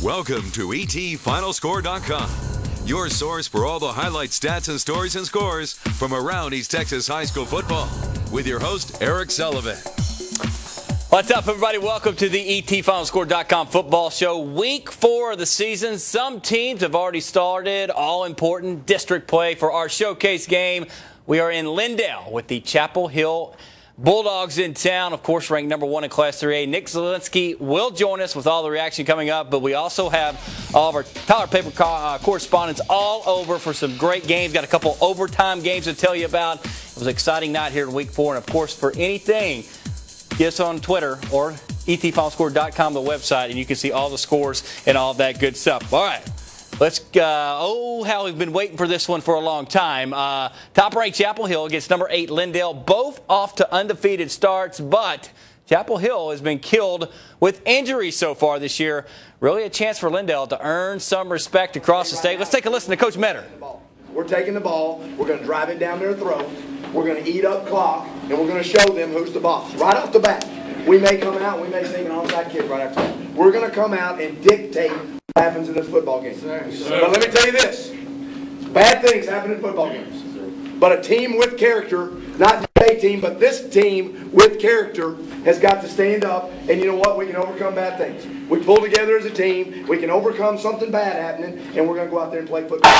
Welcome to ETFinalscore.com, your source for all the highlight stats and stories and scores from around East Texas high school football, with your host, Eric Sullivan. What's up, everybody? Welcome to the ETFinalscore.com football show. Week 4 of the season. Some teams have already started all-important district play for our showcase game. We are in Lyndale with the Chapel Hill Bulldogs in town, of course, ranked number 1 in Class 3A. Nick Zielinski will join us with all the reaction coming up, but we also have all of our Tyler Paper correspondents all over for some great games. Got a couple overtime games to tell you about. It was an exciting night here in Week 4, and, of course, for anything, get us on Twitter or etfinalscore.com, the website, and you can see all the scores and all that good stuff. All right. Let's go. How we've been waiting for this one for a long time. Top-ranked Chapel Hill against number 8 Lyndale, both off to undefeated starts, but Chapel Hill has been killed with injuries so far this year. Really a chance for Lyndale to earn some respect across the state. Let's take a listen to Coach Metter. We're taking the ball, we're going to drive it down their throat, we're going to eat up clock, and we're going to show them who's the boss. Right off the bat, we may come out, we may take an onside kick right after that. We're going to come out and dictate what happens in this football game. But let me tell you this, bad things happen in football games. But a team with character, not just a team, but this team with character has got to stand up, and you know what? We can overcome bad things. We pull together as a team, we can overcome something bad happening, and we're going to go out there and play football.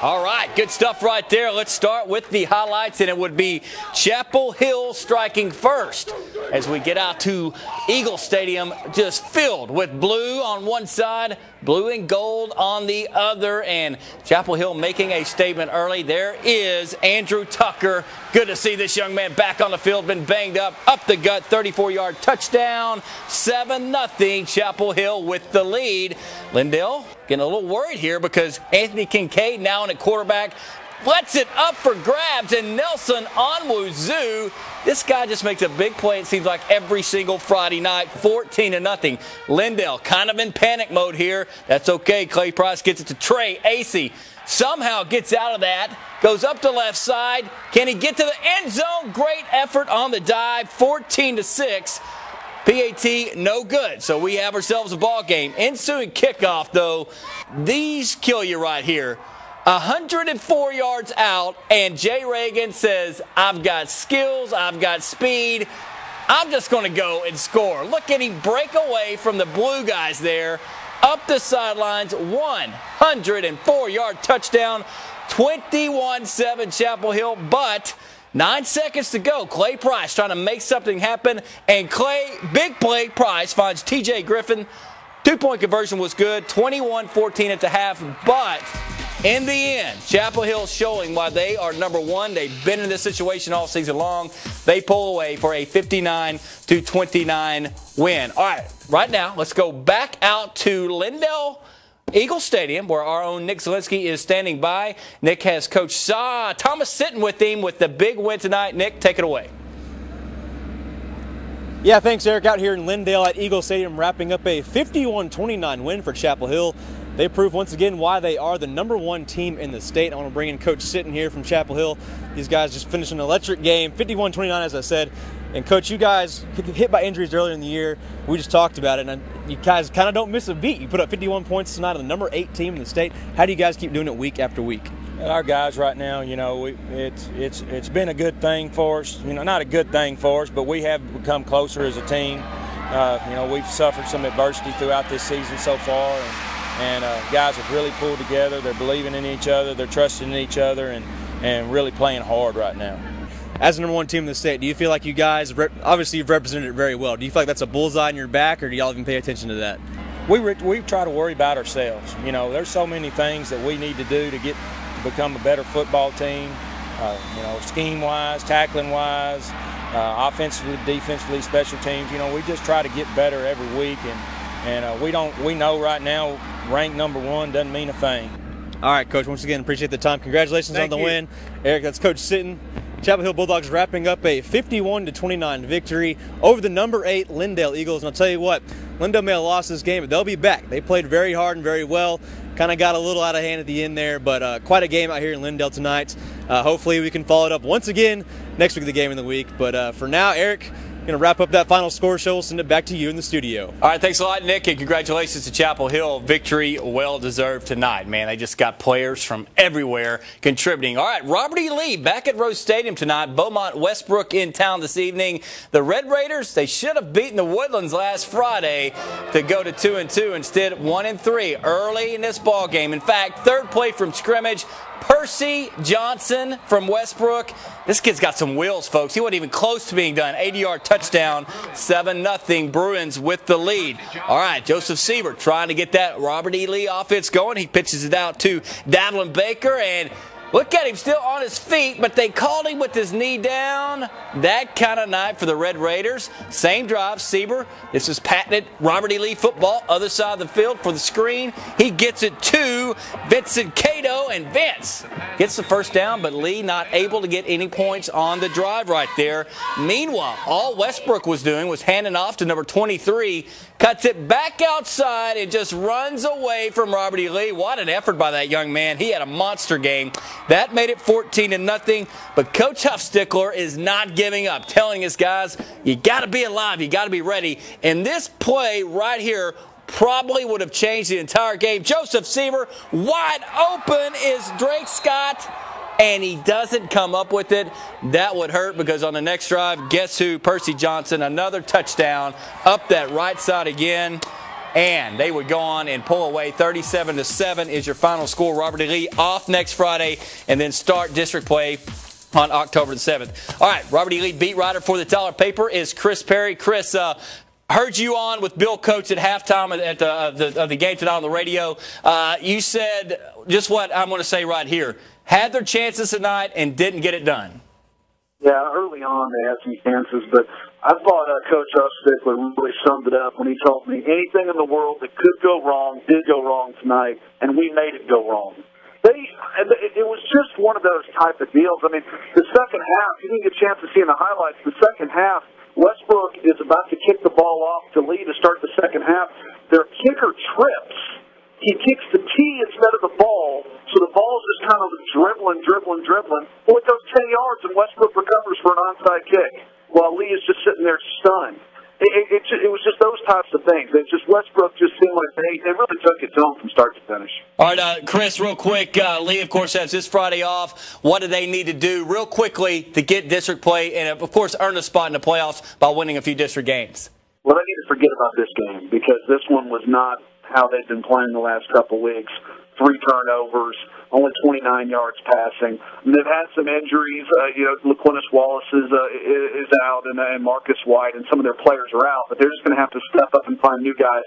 All right, good stuff right there. Let's start with the highlights, and it would be Chapel Hill striking first as we get out to Eagle Stadium, just filled with blue on one side, blue and gold on the other, and Chapel Hill making a statement early. There is Andrew Tucker. Good to see this young man back on the field, been banged up the gut, 34-yard touchdown, 7-0, Chapel Hill with the lead. Lyndale getting a little worried here because Anthony Kincaid now in at quarterback, lets it up for grabs, and Nelson Onwuzu, this guy just makes a big play, it seems like, every single Friday night, 14-0. Lyndale kind of in panic mode here. That's okay. Clay Price gets it to Trey Acey. Somehow gets out of that, goes up the left side. Can he get to the end zone? Great effort on the dive, 14-6. PAT, no good. So we have ourselves a ball game. Ensuing kickoff, though, these kill you right here. 104 yards out, and Jay Reagan says, I've got skills, I've got speed, I'm just going to go and score. Look at him break away from the blue guys there, up the sidelines, 104-yard touchdown, 21-7 Chapel Hill, but 9 seconds to go. Clay Price trying to make something happen, and Clay, big play, Price finds TJ Griffin. 2-point conversion was good, 21-14 at the half, but in the end, Chapel Hill showing why they are number 1. They've been in this situation all season long. They pull away for a 59-29 win. All right, right now, let's go back out to Lyndale Eagle Stadium, where our own Nick Zielinski is standing by. Nick has Coach Thomas sitting with him with the big win tonight. Nick, take it away. Yeah, thanks, Eric. Out here in Lyndale at Eagle Stadium, wrapping up a 51-29 win for Chapel Hill. They prove once again why they are the number 1 team in the state. I want to bring in Coach Sitton here from Chapel Hill. These guys just finished an electric game, 51-29, as I said. And, Coach, you guys hit by injuries earlier in the year. We just talked about it, and you guys kind of don't miss a beat. You put up 51 points tonight on the number 8 team in the state. How do you guys keep doing it week after week? And our guys right now, you know, it's been a good thing for us. You know, not a good thing for us, but we have become closer as a team. You know, we've suffered some adversity throughout this season so far, and guys have really pulled together. They're believing in each other. They're trusting in each other, and really playing hard right now. As the number 1 team in the state, do you feel like you guys, obviously you've represented it very well, do you feel like that's a bullseye in your back, or do y'all even pay attention to that? We try to worry about ourselves. You know, there's so many things that we need to do to become a better football team, you know, scheme-wise, tackling-wise, offensively, defensively, special teams. You know, we just try to get better every week, and we know right now ranked number 1 doesn't mean a thing. All right, Coach, once again, appreciate the time. Congratulations on the win. Eric, that's Coach Sitton. Chapel Hill Bulldogs wrapping up a 51-29 victory over the number 8 Lyndale Eagles. And I'll tell you what, Lyndale may have lost this game, but they'll be back. They played very hard and very well. Kind of got a little out of hand at the end there, but quite a game out here in Lyndale tonight. Hopefully we can follow it up once again next week of the game of the week. But for now, Eric, Going to wrap up that final score show. We'll send it back to you in the studio. All right, thanks a lot, Nick, and congratulations to Chapel Hill. Victory well-deserved tonight, man. They just got players from everywhere contributing. All right, Robert E. Lee back at Rose Stadium tonight. Beaumont Westbrook in town this evening. The Red Raiders, they should have beaten the Woodlands last Friday to go to 2-2. Instead, 1-3 early in this ball game. In fact, third play from scrimmage, Percy Johnson from Westbrook. This kid's got some wheels, folks. He wasn't even close to being done. 80-yard touchdown, 7-0 Bruins with the lead. All right, Joseph Siebert trying to get that Robert E. Lee offense going. He pitches it out to Davlin Baker, and look at him still on his feet, but they called him with his knee down. That kind of night for the Red Raiders. Same drive, Siebert. This is patented Robert E. Lee football. Other side of the field for the screen. He gets it to Vincent Cato, and Vince gets the first down, but Lee not able to get any points on the drive right there. Meanwhile, all Westbrook was doing was handing off to number 23, cuts it back outside and just runs away from Robert E. Lee. What an effort by that young man. He had a monster game. That made it 14-0, but Coach Huffstickler is not giving up, telling his guys, you got to be alive, you got to be ready. And this play right here probably would have changed the entire game. Joseph Siebert, wide open is Drake Scott, and he doesn't come up with it. That would hurt, because on the next drive, guess who? Percy Johnson, another touchdown up that right side again. And they would go on and pull away. 37-7 is your final score. Robert E. Lee off next Friday, and then start district play on October the 7th. All right, Robert E. Lee beat writer for the Tyler paper is Chris Perry. Chris, heard you on with Bill Coates at halftime of the game tonight on the radio. You said just what I'm going to say right here. Had their chances tonight and didn't get it done. Yeah, early on they had some chances, but I thought Coach Huffstickler really summed it up when he told me anything in the world that could go wrong did go wrong tonight, and we made it go wrong. It was just one of those type of deals. I mean, the second half, you didn't get a chance to see in the highlights, the second half, Westbrook is about to kick the ball off to Lee to start the second half. Their kicker trips. He kicks the tee instead of the ball, so the ball's just kind of dribbling. Well, it goes 10 yards, and Westbrook recovers for an onside kick, while Lee is just sitting there stunned. It was just those types of things. It just Westbrook just seemed like they really took it to him from start to finish. All right, Chris, real quick. Lee, of course, has this Friday off. What do they need to do real quickly to get district play and, of course, earn a spot in the playoffs by winning a few district games? Well, they need to forget about this game, because this one was not how they've been playing the last couple of weeks. 3 turnovers, only 29 yards passing. And they've had some injuries. LaQuintus Wallace is out, and Marcus White, and some of their players are out. But they're just going to have to step up and find new guys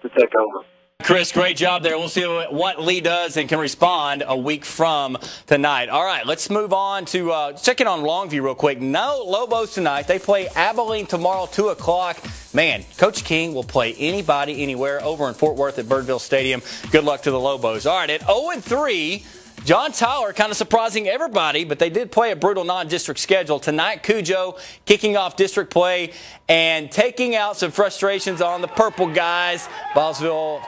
to take over. Chris, great job there. We'll see what Lee does and can respond a week from tonight. All right, let's move on to checking on Longview real quick. No Lobos tonight. They play Abilene tomorrow, 2 o'clock. Man, Coach King will play anybody, anywhere over in Fort Worth at Birdville Stadium. Good luck to the Lobos. All right, at 0-3, John Tyler kind of surprising everybody, but they did play a brutal non-district schedule. Tonight, Cujo kicking off district play and taking out some frustrations on the purple guys. Hallsville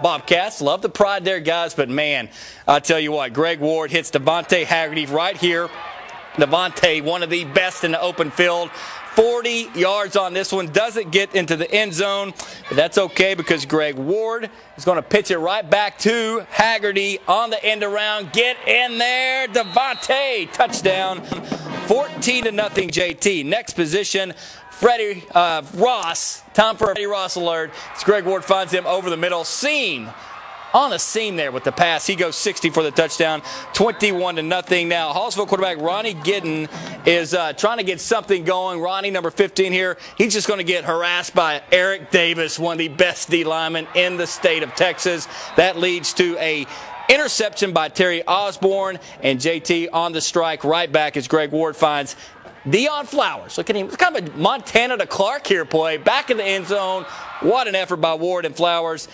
Bobcats, love the pride there, guys, but man, I'll tell you what, Greg Ward hits Devontae Haggerty right here. Devontae, one of the best in the open field. 40 yards on this one, doesn't get into the end zone, but that's okay because Greg Ward is going to pitch it right back to Haggerty on the end around. Get in there, Devontae, touchdown, 14-0 JT. Next position, Freddie Ross. Time for a Freddie Ross alert. As Greg Ward finds him over the middle. Seam. On a seam there with the pass. He goes 60 for the touchdown. 21-0 now. Hallsville quarterback Ronnie Gidden is trying to get something going. Ronnie, number 15 here, he's just going to get harassed by Eric Davis, one of the best D linemen in the state of Texas. That leads to a interception by Terry Osborne, and JT on the strike right back as Greg Ward finds Deion Flowers. Look at him. It's kind of a Montana to Clark here play. Back in the end zone. What an effort by Ward and Flowers.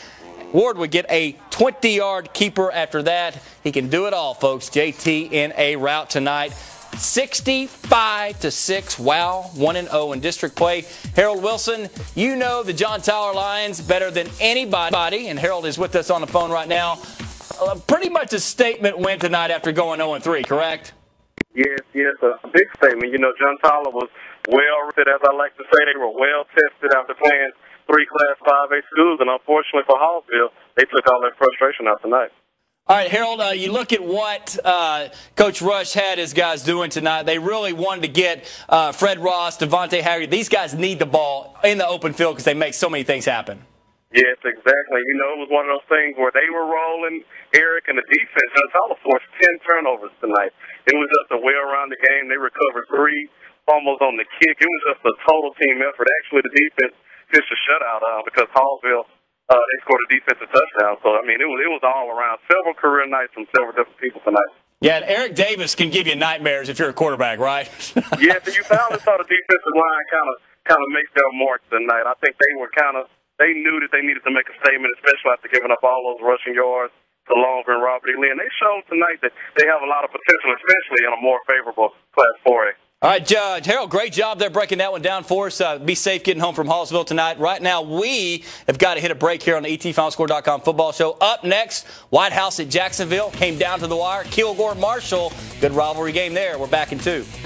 Ward would get a 20-yard keeper after that. He can do it all, folks. JT in a rout tonight. 65-6. Wow. 1-0 in district play. Harold Wilson, you know the John Tyler Lions better than anybody, and Harold is with us on the phone right now. Pretty much a statement win tonight after going 0-3, correct? Yes, a big statement. You know, John Tyler was well-rested, as I like to say. They were well-tested after playing 3 Class 5A schools, and unfortunately for Hallsville, they took all that frustration out tonight. All right, Harold, you look at what Coach Rush had his guys doing tonight. They really wanted to get Fred Ross, Devontae Harry. These guys need the ball in the open field because they make so many things happen. Yes, exactly. You know, it was one of those things where they were rolling, Eric, and the defense. John Tyler forced 10 turnovers tonight. It was just a well-rounded game. They recovered 3 fumbles on the kick. It was just a total team effort. Actually, the defense pitched a shutout because Hallsville, they scored a defensive touchdown. So, I mean, it was all around. Several career nights from several different people tonight. Yeah, and Eric Davis can give you nightmares if you're a quarterback, right? Yes, and you finally saw the defensive line kind of make their mark tonight. I think they knew that they needed to make a statement, especially after giving up all those rushing yards to Longer and Robert E. Lee. And they showed tonight that they have a lot of potential, especially in a more favorable Class 4A. All right, Harold, great job there breaking that one down for us. Be safe getting home from Hallsville tonight. Right now, we have got to hit a break here on the ETFinalscore.com football show. Up next, White House at Jacksonville. Came down to the wire. Kilgore Marshall. Good rivalry game there. We're back in 2.